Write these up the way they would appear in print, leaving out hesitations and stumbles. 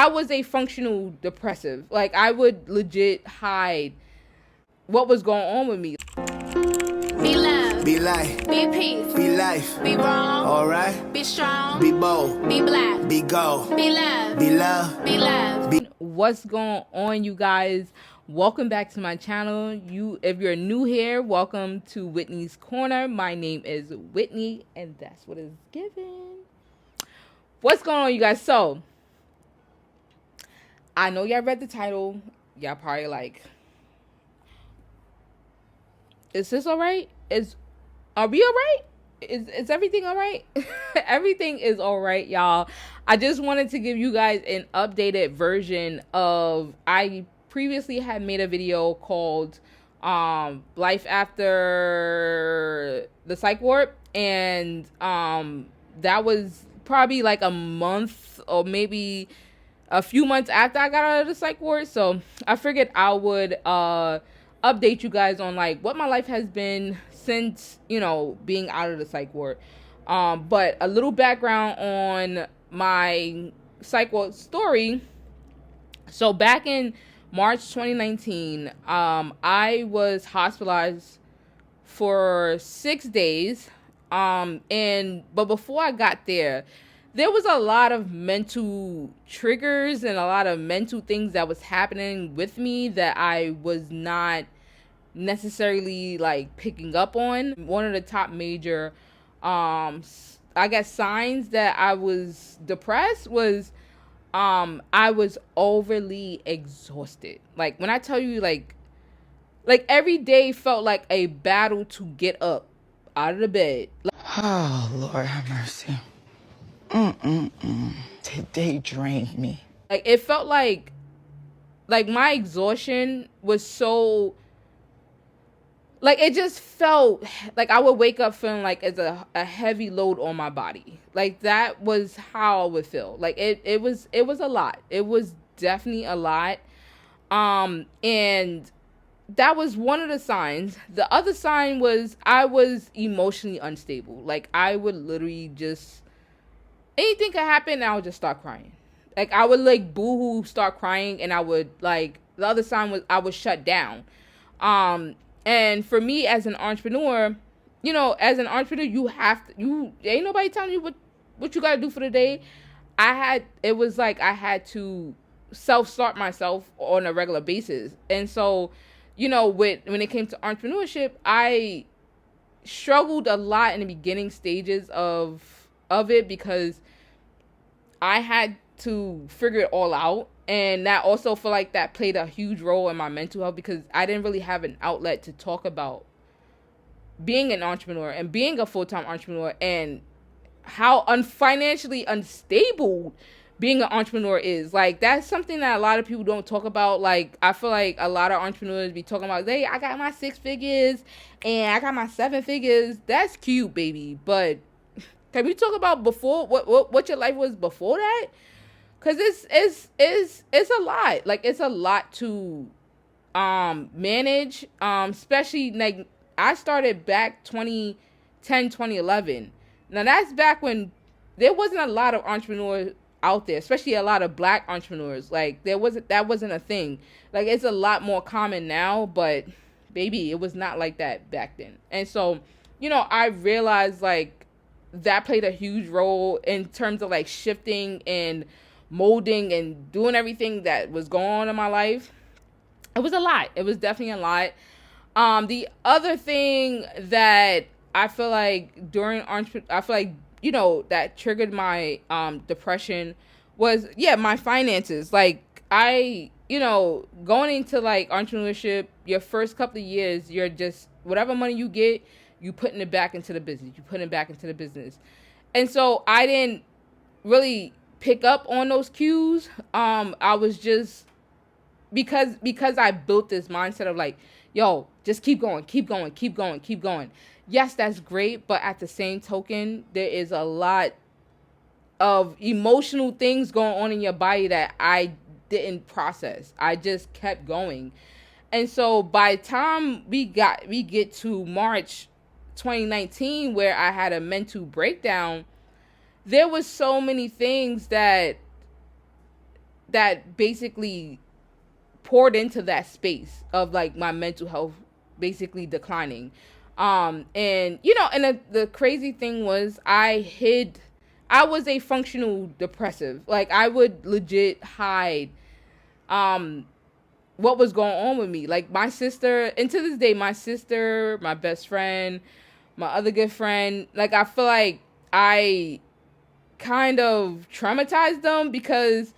I was a functional depressive. Like, I would legit hide what was going on with me. Be love. Be light. Be peace. Be life. Be wrong. Alright. Be strong. Be bold. Be black. Be gold. Be love. Be love. Be love. What's going on, you guys? Welcome back to my channel. If you're new here, welcome to Whitney's Corner. My name is Whitney, and that's what it's given. What's going on, you guys? So, I know y'all read the title. Y'all probably like, is this all right? Are we all right? Is everything all right? Everything is all right, y'all. I just wanted to give you guys an updated version of, I previously had made a video called Life After the Psych Ward, and that was probably like a month or maybe a few months after I got out of the psych ward. So I figured I would update you guys on like what my life has been since, you know, being out of the psych ward. But a little background on my psych ward story. So back in March 2019, I was hospitalized for 6 days. But before I got there was a lot of mental triggers and a lot of mental things that was happening with me that I was not necessarily like picking up on. One of the top major, I guess, signs that I was depressed was, I was overly exhausted. Like, when I tell you, like every day felt like a battle to get up out of the bed. Oh, Lord have mercy. Today drained me. Like, it felt like my exhaustion was so, like, it just felt like I would wake up feeling like it's a heavy load on my body. Like, that was how I would feel. Like, it was a lot. It was definitely a lot. And that was one of the signs. The other sign was I was emotionally unstable. Like, I would literally just, anything could happen and I would just start crying. Like, I would like boo-hoo, start crying, and I would like, the other sign was I would shut down. And for me as an entrepreneur, you know, as an entrepreneur, you have to, ain't nobody telling you what you gotta do for the day. It was like I had to self-start myself on a regular basis. And so, you know, when it came to entrepreneurship, I struggled a lot in the beginning stages of it because I had to figure it all out. And that also feel like that played a huge role in my mental health because I didn't really have an outlet to talk about being an entrepreneur and being a full-time entrepreneur and how financially unstable being an entrepreneur is. Like, that's something that a lot of people don't talk about. Like, I feel like a lot of entrepreneurs be talking about, hey, I got my 6 figures and I got my 7 figures. That's cute, baby. But can we talk about before what your life was before that? Because it's a lot. Like, it's a lot to manage, especially like I started back 2010, 2011. Now, that's back when there wasn't a lot of entrepreneurs out there, especially a lot of black entrepreneurs. Like, that wasn't a thing. Like, it's a lot more common now, but baby, it was not like that back then. And so, you know, I realized like that played a huge role in terms of like shifting and molding and doing everything that was going on in my life. It was a lot. It was definitely a lot. The other thing that I feel like you know, that triggered my depression was, my finances. Like, you know, going into like entrepreneurship, your first couple of years, you're just, whatever money you get, you putting it back into the business. And so I didn't really pick up on those cues. I was just, because I built this mindset of like, yo, just keep going. Yes, that's great, but at the same token, there is a lot of emotional things going on in your body that I didn't process. I just kept going. And so by the time we get to March 2019, where I had a mental breakdown, there was so many things that that basically poured into that space of like my mental health basically declining. And the crazy thing was I was a functional depressive. Like I would legit hide what was going on with me. Like my sister, and to this day, my sister, my best friend, my other good friend, like I feel like I kind of traumatized them because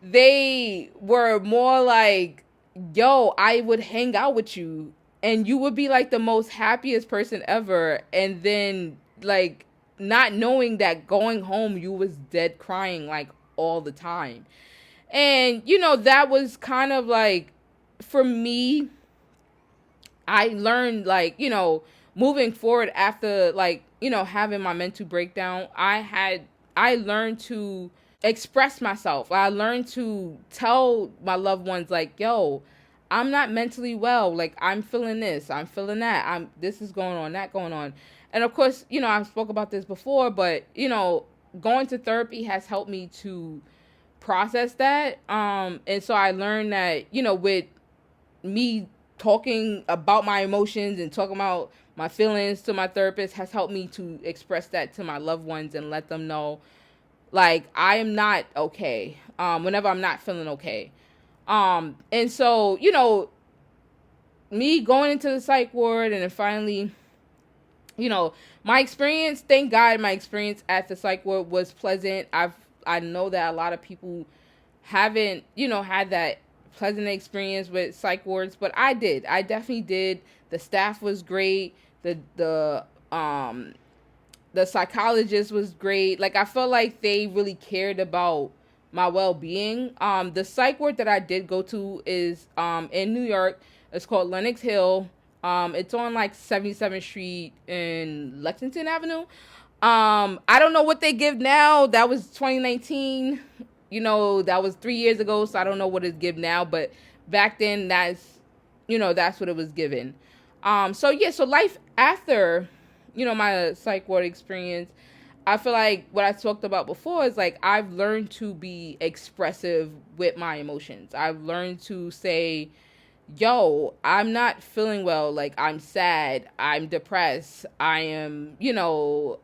they were more like, yo, I would hang out with you and you would be like the most happiest person ever. And then like not knowing that going home, you was dead crying like all the time. And, that was kind of like, for me, I learned like, moving forward after like, having my mental breakdown, I learned to express myself. I learned to tell my loved ones like, yo, I'm not mentally well. Like I'm feeling this, I'm feeling that. This is going on, that going on. And of course, I spoke about this before, but going to therapy has helped me to process that. And so I learned that, with me talking about my emotions and talking about my feelings to my therapist has helped me to express that to my loved ones and let them know like I am not okay whenever I'm not feeling okay. And so, me going into the psych ward and then finally, my experience, thank God my experience at the psych ward was pleasant. I know that a lot of people haven't, had that pleasant experience with psych wards, but I did. I definitely did. The staff was great. The psychologist was great. Like I felt like they really cared about my well-being. The psych ward that I did go to is in New York. It's called Lenox Hill. It's on like 77th Street in Lexington Avenue. I don't know what they give now. That was 2019. That was 3 years ago, so I don't know what it give now, but back then that's what it was given. So life after, my psych ward experience, I feel like what I talked about before is like I've learned to be expressive with my emotions. I've learned to say, yo, I'm not feeling well. Like I'm sad, I'm depressed, I am,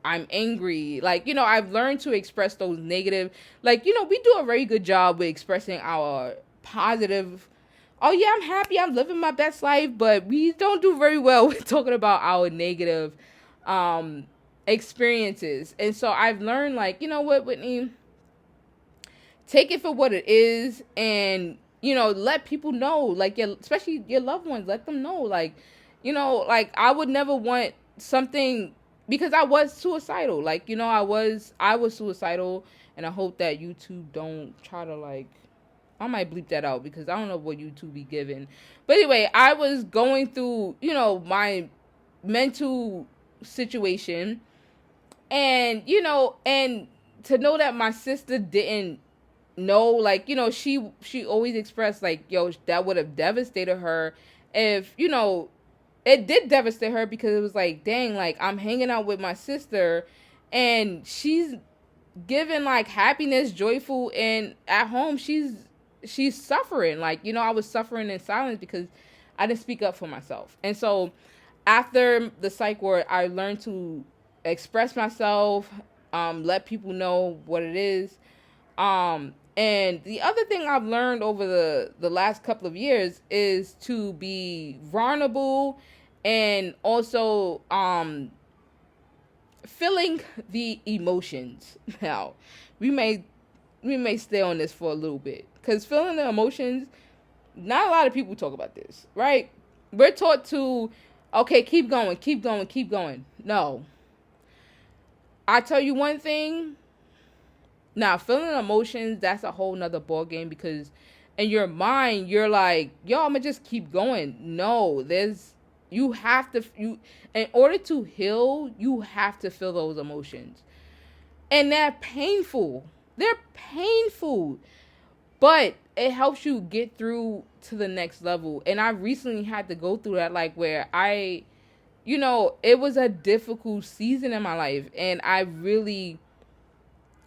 I'm angry. Like, I've learned to express those negative, like, we do a very good job with expressing our positive, oh yeah, I'm happy, I'm living my best life, but we don't do very well with talking about our negative experiences. And so I've learned like, you know what, Whitney, take it for what it is and let people know, like especially your loved ones, let them know, like, like I would never want something, because I was suicidal, like, I was suicidal, and I hope that YouTube don't try to like, I might bleep that out because I don't know what YouTube be giving. But anyway, I was going through, my mental situation, and, and to know that my sister didn't know, like, she always expressed like, yo, that would have devastated her if, it did devastate her, because it was like, dang, like I'm hanging out with my sister and she's giving like happiness, joyful, and at home she's suffering. Like, I was suffering in silence because I didn't speak up for myself. And so after the psych ward, I learned to express myself, let people know what it is. And the other thing I've learned over the last couple of years is to be vulnerable, and also feeling the emotions. Now, we may stay on this for a little bit, because feeling the emotions, not a lot of people talk about this, right? We're taught to, okay, keep going, keep going, keep going. No. I tell you one thing. Now, feeling emotions, that's a whole nother ball game, because in your mind, you're like, yo, I'm gonna just keep going. No, you have to, in order to heal, you have to feel those emotions. And they're painful. They're painful. But it helps you get through to the next level. And I recently had to go through that, like, where it was a difficult season in my life. And I really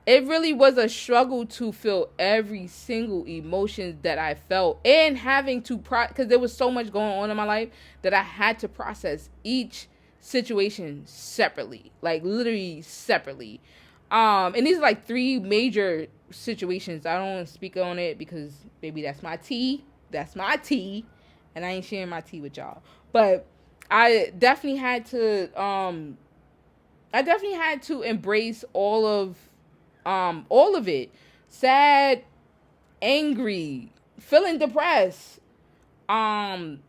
it really was a struggle to feel every single emotion that I felt, and having to because there was so much going on in my life that I had to process each situation separately, like literally separately. And these are like three major situations. I don't want to speak on it because baby, that's my tea. That's my tea, and I ain't sharing my tea with y'all. But I definitely had to embrace all of it. Sad, angry, feeling depressed. And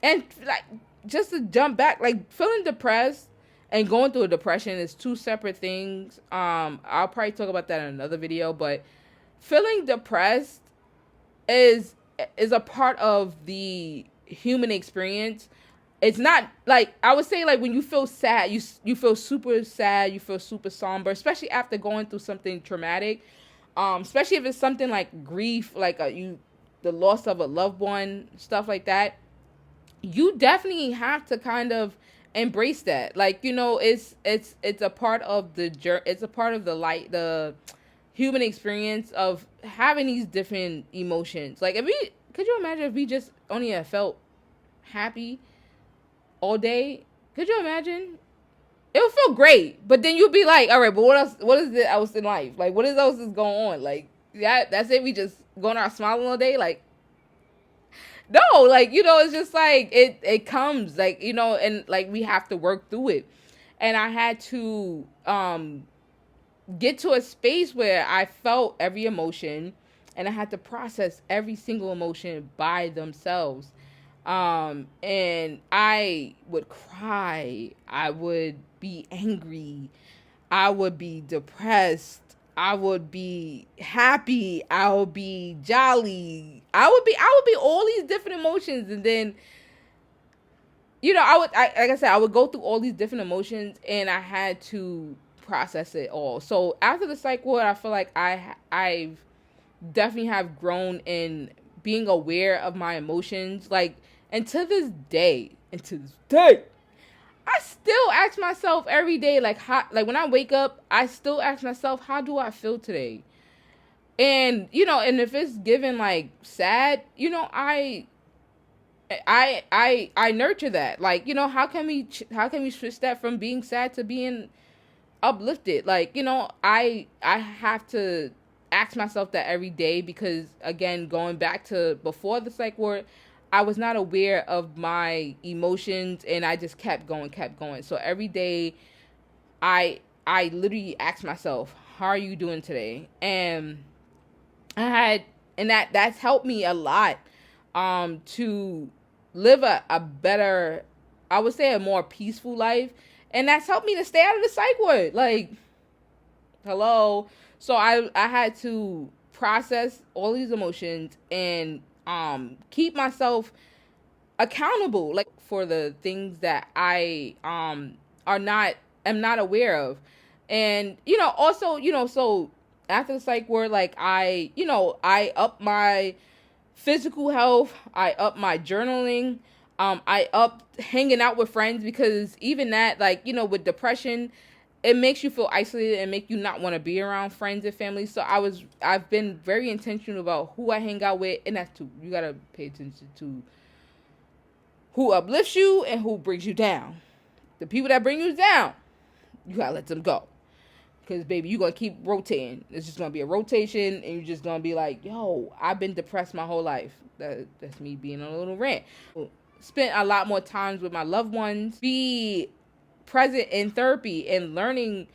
like, just to jump back, like feeling depressed and going through a depression is two separate things. I'll probably talk about that in another video, but feeling depressed is a part of the human experience. It's not like, I would say, like when you feel sad, you feel super sad, you feel super somber, especially after going through something traumatic. Especially if it's something like grief, like the loss of a loved one, stuff like that. You definitely have to kind of embrace that. Like, it's a part of it's a part of the human experience of having these different emotions. Like, could you imagine if we just only had felt happy all day? Could you imagine? It would feel great, but then you'd be like, all right, but what else? What is it else in life? Like, what else is going on? Like, that's it. We just going out smiling all day. Like, no, like, it's just like it comes, like, and like we have to work through it. And I had to get to a space where I felt every emotion, and I had to process every single emotion by themselves. And I would cry, I would be angry, I would be depressed, I would be happy, I would be jolly, I would be all these different emotions. And then, like I said, I would go through all these different emotions, and I had to process it all. So after the psych ward, I feel like I've definitely have grown in being aware of my emotions. Like, and to this day, I still ask myself every day, like, when I wake up, I still ask myself, how do I feel today? And, and if it's given like sad, I nurture that. Like, how can we switch that from being sad to being uplifted? Like, I have to ask myself that every day, because again, going back to before the psych ward, I was not aware of my emotions, and I just kept going. So every day I literally asked myself, how are you doing today? And that's helped me a lot to live a better, I would say, a more peaceful life. And that's helped me to stay out of the psych ward. Like, hello. So I had to process all these emotions and keep myself accountable, like, for the things that I am not aware of. And also, so after the psych ward, like, I up my physical health, I up my journaling, I up hanging out with friends, because even that, like, with depression, it makes you feel isolated and make you not want to be around friends and family. So I've been very intentional about who I hang out with, and that's too, you gotta pay attention to who uplifts you and who brings you down. The people that bring you down, you gotta let them go. Because, baby, you're going to keep rotating. It's just going to be a rotation, and you're just going to be like, yo, I've been depressed my whole life. That's me being on a little rant. Spent a lot more times with my loved ones. Be present in therapy and learning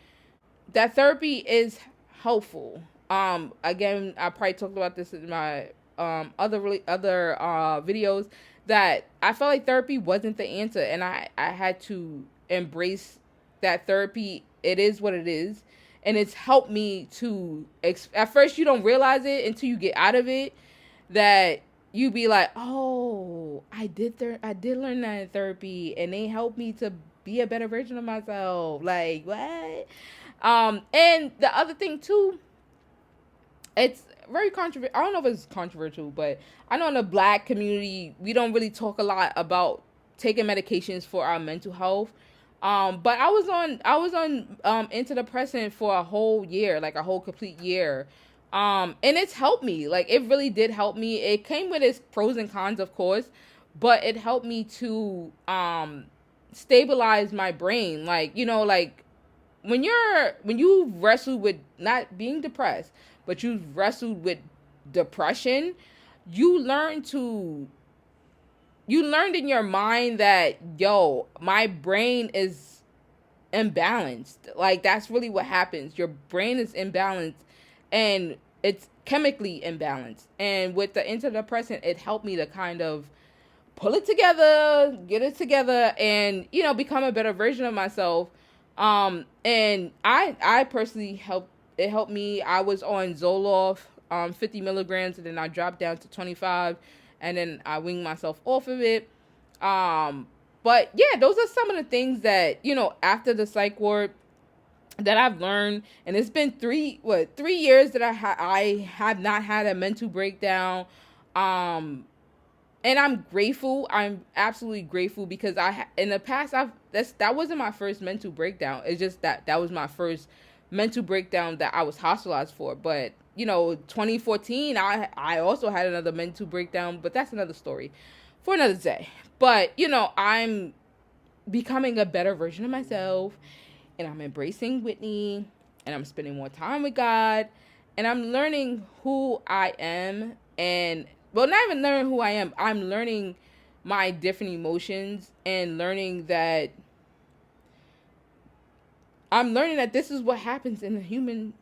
that therapy is helpful. Again, I probably talked about this in my other videos, that I felt like therapy wasn't the answer, and I had to embrace that therapy. It is what it is. And it's helped me to, at first you don't realize it until you get out of it, that you be like, oh, I did learn that in therapy, and they helped me to be a better version of myself. Like, what? And the other thing too, it's very controversial. I don't know if it's controversial, but I know in the Black community, we don't really talk a lot about taking medications for our mental health. But I was on antidepressant for a whole year, like a whole complete year. And it's helped me. Like, it really did help me. It came with its pros and cons, of course, but it helped me to stabilize my brain. Like, you know, like when you wrestle with not being depressed, but you wrestled with depression, you learn to you learned in your mind that, yo, my brain is imbalanced. Like, that's really what happens. Your brain is imbalanced, and it's chemically imbalanced. And with the antidepressant, it helped me to kind of pull it together, get it together, and, you know, become a better version of myself. And I personally helped me. I was on Zoloft, 50 milligrams, and then I dropped down to 25, and then I weaned myself off of it. But yeah, those are some of the things that, you know, after the psych ward that I've learned. And it's been 3 years that I have not had a mental breakdown. And I'm grateful. I'm absolutely grateful, because in the past, that wasn't my first mental breakdown. It's just that was my first mental breakdown that I was hospitalized for. But, you know, 2014, I also had another mental breakdown, but that's another story for another day. But, you know, I'm becoming a better version of myself, and I'm embracing Whitney, and I'm spending more time with God, and I'm learning who I am. And, well, not even learning who I am, I'm learning my different emotions, and learning that this is what happens in the human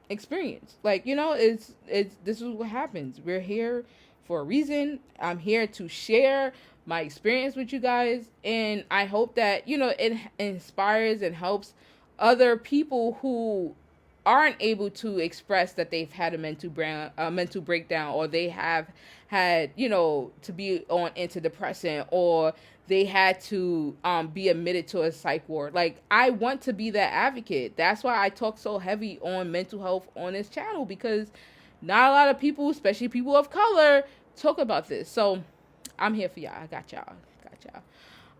experience. Like, you know, it's this is what happens. We're here for a reason. I'm here to share my experience with you guys, and I hope that, you know, it inspires and helps other people who aren't able to express that they've had a mental breakdown, or they have had, you know, to be on antidepressant, or they had to be admitted to a psych ward. Like, I want to be that advocate. That's why I talk so heavy on mental health on this channel, because not a lot of people, especially people of color, talk about this. So I'm here for y'all. I got y'all.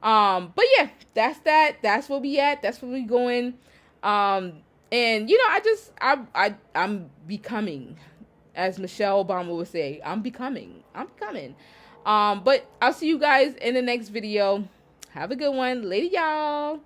But yeah, that's that. That's where we at. That's where we going. And, you know, I'm becoming, as Michelle Obama would say, I'm becoming. But I'll see you guys in the next video. Have a good one. Later, y'all.